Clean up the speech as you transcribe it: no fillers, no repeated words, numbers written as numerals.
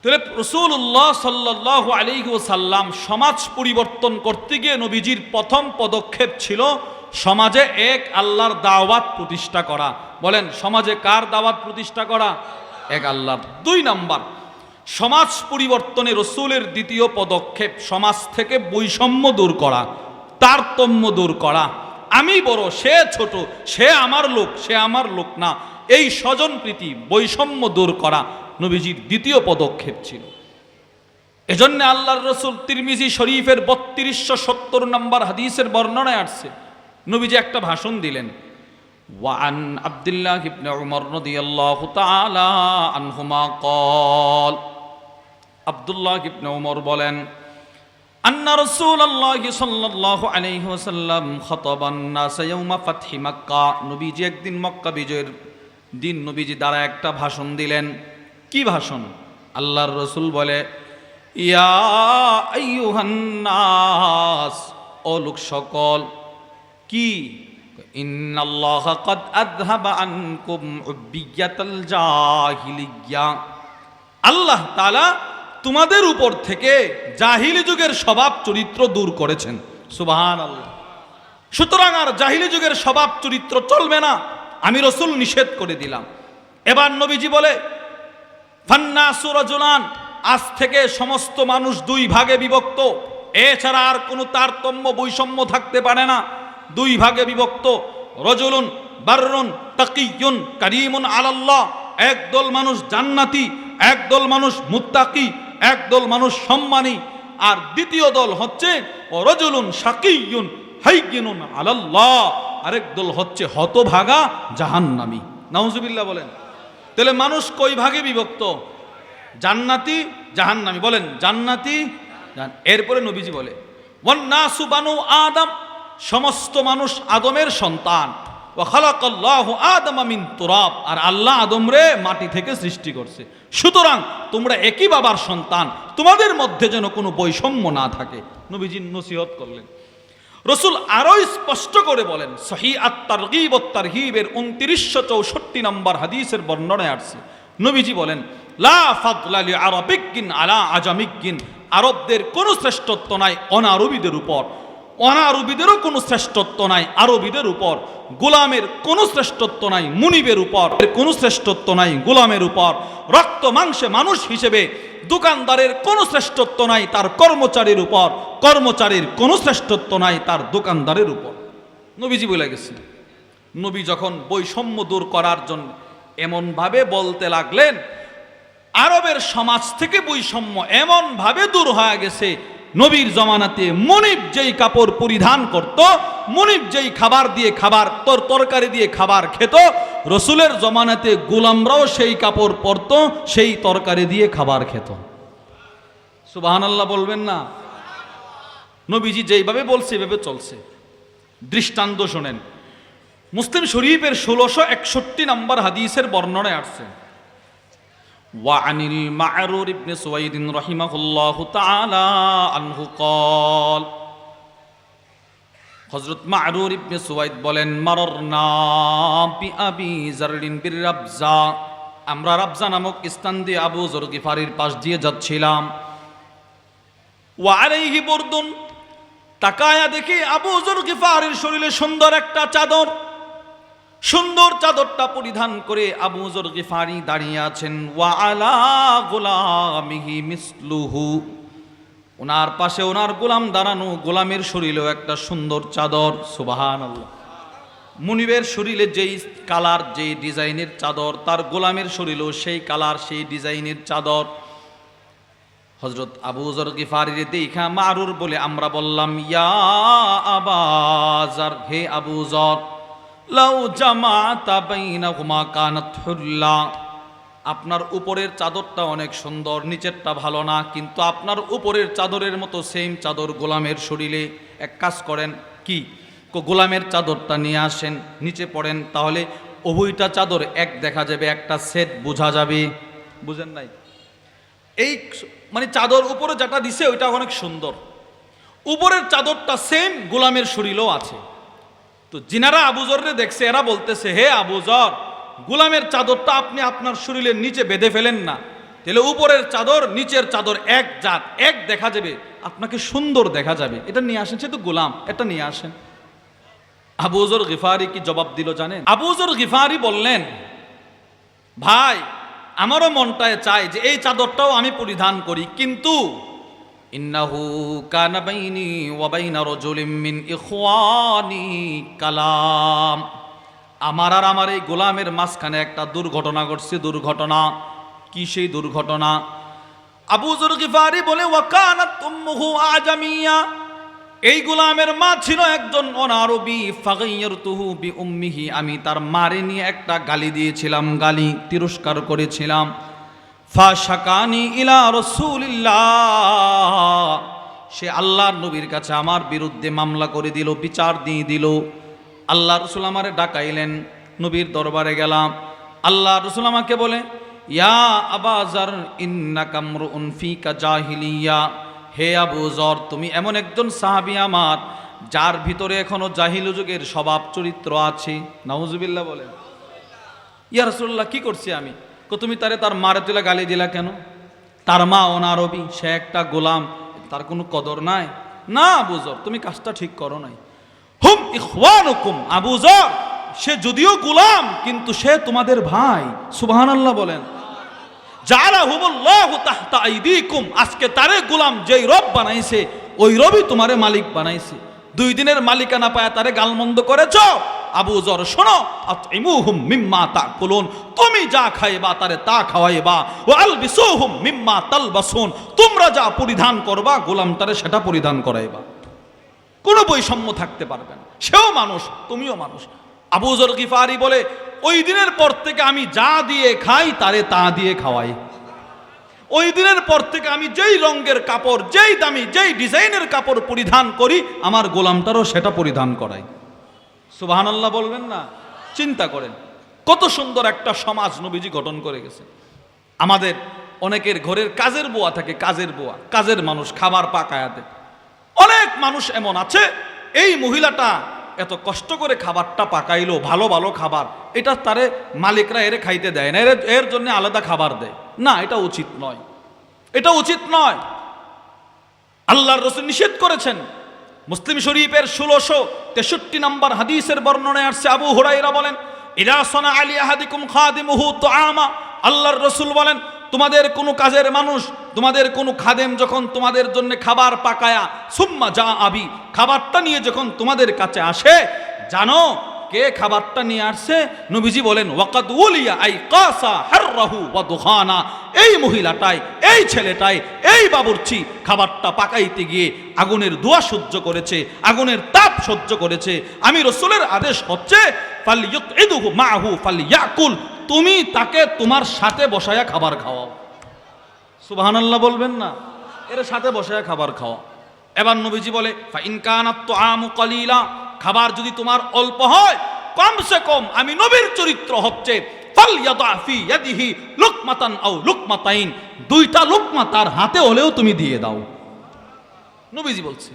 তাহলে রাসূলুল্লাহ সাল্লাল্লাহু আলাইহি ওয়াসাল্লাম সমাজ পরিবর্তন করতে গিয়ে নবীজির প্রথম পদক্ষেপ ছিল সমাজে এক আল্লাহর দাওয়াত প্রতিষ্ঠা করা। বলেন, সমাজে কার দাওয়াত প্রতিষ্ঠা করা? এক আল্লাহর। 2 নাম্বার, সমাজ পরিবর্তনে রাসূলের দ্বিতীয় পদক্ষেপ সমাজ থেকে বৈষম্য দূর করা, তারতম্য দূর করা। আমি বড়, সে ছোট, সে আমার লোক, সে আমার লোক না, এই স্বজনপ্রীতি, বৈষম্য দূর করা নবীজির দ্বিতীয় পদক্ষেপ ছিল। এজন্য আল্লাহর রাসূল তিরমিজি শরীফের 3270 নম্বর হাদিসের বর্ণনায় আসছে, নবীজি একটা ভাষণ দিলেন। ওয়ান আব্দুল্লাহ ইবনে উমর রাদিয়াল্লাহু তাআলা আনহুমা قال, আব্দুল্লাহ ইবনে উমর বলেন, আন্না রাসূলুল্লাহ সাল্লাল্লাহু আলাইহি ওয়াসাল্লাম খাতাবান নাস ইয়াউমা ফাতহি মক্কা। নবীজি একদিন মক্কা বিজয়ের দিন নবীজি দ্বারা একটা ভাষণ দিলেন। কি ভাষণ? আল্লাহর রাসূল বলে, ইয়া আইয়ুহান নাস, ও লোক সকল। কি? ইন্নাল্লাহা ক্বাদ আযহাবা আনকুম উবিয়াতাল জাহিলিয়্যা। আল্লাহ তাআলা তোমাদের উপর থেকে জাহিলি যুগের স্বভাব চরিত্র দূর করেছেন। সুবহানাল্লাহ। সুতরাং আর জাহিলি যুগের স্বভাব চরিত্র চলবে না, আমি রাসূল নিষেধ করে দিলাম। এবার নবীজি বলে, ফান্নাসু রাজুলান, আজ থেকে সমস্ত মানুষ 2 ভাগে বিভক্ত, এছাড়া আর কোনো তারতম্য বৈষম্য থাকতে পারে না। 2 ভাগে বিভক্ত, রাজুলুন বাররুন তাকিয়ুন কারীমুন আলাল্লাহ, একদল মানুষ জান্নাতি, একদল মানুষ মুত্তাকি, একদল মানুষ সম্মানী। আর দ্বিতীয় দল হচ্ছে রাজুলুন শাকিয়ুন হাইয়িনুন আলাল্লাহ, আরেক দল হচ্ছে হতভাগা জাহান্নামী। নাউজুবিল্লাহ বলেন। তাহলে মানুষ কই ভাগে বিভক্ত? জান্নাতি, জাহান্নামী। বলেন, জান্নাতি। এরপরে নবীজি বলে, ওয়ান নাসু বানু আদম, সমস্ত মানুষ আদমের সন্তান। ওয়া খালাকাল্লাহু আদামা মিন তুরাব, আর আল্লাহ আদমরে মাটি থেকে সৃষ্টি করছে। সুতরাং তোমরা একই বাবার সন্তান, তোমাদের মধ্যে যেন কোনো বৈষম্য না থাকে। নবীজি নসিহত করলেন। রাসূল আরো স্পষ্ট করে বলেন, সহিহ আত-তারগীব ওয়াত তারহিবের 2964 নম্বর হাদিসের বর্ণনায় আসছে, নবীজি বলেন, লা ফাদলা লি আরাবিয়্যিন আলা আজামিয়্যিন, আরবদের কোনো শ্রেষ্ঠত্ব নাই অনারবীদের উপর, অনারবীদেরও কোনো শ্রেষ্ঠত্ব নাই আরবীদের উপর, গোলামের কোনো শ্রেষ্ঠত্ব নাই মুনিবের উপর, কোনো শ্রেষ্ঠত্ব নাই গোলামের উপর, রক্ত মাংসে মানুষ হিসেবে দোকানদারের কোনো শ্রেষ্ঠত্ব নাই তার কর্মচারীর উপর, কর্মচারীর কোনো শ্রেষ্ঠত্ব নাই তার দোকানদারের উপর। নবীজি বলে গেছেন। নবী যখন বৈষম্য দূর করার জন্য এমনভাবে বলতে লাগলেন, আরবের সমাজ থেকে বৈষম্য এমনভাবে দূর হয়ে গেছে, নবীর জমানাতে মুনিব যেই কাপড় পরিধান করত, মুনিব যেই খাবার দিয়ে খাবার তরকারি দিয়ে খাবার খেত, রসুলের জমানাতে গোলামরাও সেই কাপড় পরত, সেই তরকারি দিয়ে খাবার খেত। সুবহানাল্লাহ বলবেন না? নবীজি যেইভাবে বলছে এভাবে চলছে। দৃষ্টান্ত শোনেন, মুসলিম শরীফের 1661 নম্বর হাদিসের বর্ণনায় আসছে, ওয়ানিল মা'রুর ইবনে সুওয়াইদ রাহিমাহুল্লাহু তাআলা আনহু قال, হযরত মা'রুর ইবনে সুওয়াইদ বলেন, মাররনা বিআবি যাররিন বিররাবজা, আমরা রাবজা নামক স্থান দিয়ে আবু যর গিফারির পাশ দিয়ে যাচ্ছিলাম। ওয়া আলাইহি বুরদুন, তাকায়া দেখি আবু যর গিফারির শরীরে সুন্দর একটা চাদর, সুন্দর চাদরটা পরিধান করে আবু যর গিফারি দাঁড়িয়ে আছেন। ওয়া আলা গুলামিহি মিসলুহু, ওনার পাশে ওনার গোলাম দাঁড়ানো, গোলামের শরীরেও একটা সুন্দর চাদর। সুবহানাল্লাহ। মুনিবের শরীরে যেই কালার যেই ডিজাইনের চাদর, তার গোলামের শরীরেও সেই কালার সেই ডিজাইনের চাদর। হযরত আবু যর গিফারির দেখা মা'রুর বলে, আমরা বললাম, ইয়া আবা যর, হে আবু যর, লাউ জামাতা বাইনাহুমা কানাত হুল্লা, আপনার উপরের চাদরটা অনেক সুন্দর, নিচেরটা ভালো না, কিন্তু আপনার উপরের চাদরের মতো সেম চাদর গোলামের শরীরে। এক কাজ করেন, কি? গোলামের চাদরটা নিয়ে আসেন, নিচে পড়েন, তাহলে উভয়টা চাদর এক দেখা যাবে, একটা সেট বোঝা যাবে। বুঝেন নাই? এই মানে চাদর উপরে যেটা দিছে ওইটা অনেক সুন্দর, উপরের চাদরটা সেম গোলামের শরীরেও আছে। তো যিনারা আবু যররে দেখছে এরা বলতেছে, হে আবু যর, গোলামের চাদরটা আপনি আপনার শরীরের নিচে বেঁধে ফেলেন না, তাহলে উপরের চাদর নিচের চাদর এক জাত, এক দেখা যাবে, আপনাকে সুন্দর দেখা যাবে। এটা নিয়ে আসেন, সে তো গোলাম, এটা নিয়ে আসেন। আবু যর গিফারি কি জবাব দিল জানেন? আবু যর গিফারি বললেন, ভাই আমারও মনটায় চায় যে এই চাদরটাও আমি পরিধান করি, কিন্তু ইন্নাহু কানা বাইনি ওয়া বাইনা রাজুলিন মিন ইখওয়ানি কালাম, আমার আর আমার এই গোলামের মাঝখানে একটা দুর্ঘটনা ঘটছে। দুর্ঘটনা কি? সেই দুর্ঘটনা আবু যর গিফারি বলে, ওয়া কানাত উম্মুহু আজামিয়া, এই গোলামের মা ছিল একজন অনারবি। ফাগাইয়ারতুহু বিউম্মিহি, আমি তার মারে নিয়ে একটা গালি দিয়েছিলাম, গালি তিরস্কার করেছিলাম। ফাশাকানি ইলা রাসূলিল্লাহ, সে আল্লাহর নবীর কাছে আমার বিরুদ্ধে মামলা করে দিল, বিচার দিয়ে দিল। আল্লাহ রাসূল আমারে ডাকাইলেন, নবীর দরবারে গেলাম। আল্লাহ রাসূল আমাকে বলে, ইয়া আবা যর ইন্নাকা আমরুন ফিকা জাহিলিয়া, হে আবু যর, তুমি এমন একজন সাহাবী আমার যার ভিতরে এখনো জাহিল যুগের স্বভাব চরিত্র আছে। নাউজুবিল্লাহ বলেন। ইয়া রাসূলুল্লাহ, কি করছি আমি? তুমি তারে তার মারে তুলে গালি দিলা কেন? তার মা অনারবি, সে একটা গোলাম, তার কোনো কদর নাই? না আবু যর, তুমি কাজটা ঠিক করো নাই। হুম ইখওয়ানুকুম, আবু যর, সে যদিও গোলাম কিন্তু সে তোমাদের ভাই। সুবহানাল্লাহ বলেন। জাআলাহুমুল্লাহু তাহতা আইদিকুম, আজকে তারে গোলাম যেই রব বানাইছে ওই রবই তোমারে মালিক বানাইছে। 2 দিনের মালিকানা পায় তারে গালমন্দ করেছো। আবু যর শোনো, আতইমুহুম মিম্মা তাকুলুন, তুমি যা খাইবা তারে তা খাওয়াইবা। ওয়া আলবিসুহুম মিম্মা তালবাসুন, তোমরা যা পরিধান করবা গোলামটারে সেটা পরিধান করাইবা। কোনো বৈষম্য থাকতে পারবে না, সেও মানুষ তুমিও মানুষ। আবু যর গিফারি বলে, ওই দিনের পর থেকে আমি যা দিয়ে খাই তারে তা দিয়ে খাওয়াই। ওই দিনের পর থেকে আমি যেই রঙের কাপড়, যেই দামি, যেই ডিজাইনের কাপড় পরিধান করি, আমার গোলামটারও সেটা পরিধান করাই। সুবহানাল্লাহ বলবেন না? চিন্তা করেন কত সুন্দর একটা সমাজ নবীজি গঠন করে গেছে। আমাদের অনেকের ঘরের কাজের বুয়া থাকে, কাজের বুয়া, কাজের মানুষ, খাবার পাকায়া দেয়। অনেক মানুষ এমন আছে, এই মহিলাটা এত কষ্ট করে খাবারটা পাকাইলো, ভালো ভালো খাবার, এটা তারে মালিকরা এর খাইতে দেয় না, এর জন্য আলাদা খাবার দেয় না। এটা উচিত নয়, এটা উচিত নয়। আল্লাহর রাসূল নিষেধ করেছেন। মুসলিম শরীফের 1663 নম্বর হাদিসের বর্ণনায় আসছে, আবু হুরায়রা বলেন, ইযা সানা আলি আহাদিকুম খাদিমুহু তুআমা, আল্লাহর রাসূল বলেন, তোমাদের কোনো কাজের মানুষ, তোমাদের কোনো খাদেম যখন তোমাদের জন্য খাবার পাকায়া সুম্মা যা আবি, খাবারটা নিয়ে যখন তোমাদের কাছে আসে, জানো কে খাবারটা নিয়ে আসছে? নবীজি বলেন, ওয়াকাদ উলিয়া আই কাসা হাররাহু ওয়া দুখানা, এই মহিলাটাই, এই ছেলেটাই, এই বাবুর্চি খাবারটা পাকাইতে গিয়ে আগুনের ধোঁয়া সহ্য করেছে, আগুনের তাপ সহ্য করেছে। আমি রাসূলের আদেশ হচ্ছে, ফালইয়ুকইদুহু মাহু ফালইয়াকুল, তুমি তাকে তোমার সাথে বসায়া খাবার খাওয়াও। সুবহানাল্লাহ বলবেন না? এর সাথে বসায়া খাবার খাওয়া। এবার নবীজি বলে, ফা ইন কানাত তুআমু কালিলা, খাবার যদি তোমার অল্প হয়, কমসে কম আমি নবীর চরিত্র হচ্ছে ফালইয়াদা ফি ইয়াদিহি লুকমাতান আও লুকমাতাইন, 2টা লুকমা তার হাতে হলেও তুমি দিয়ে দাও। নবীজি বলছে।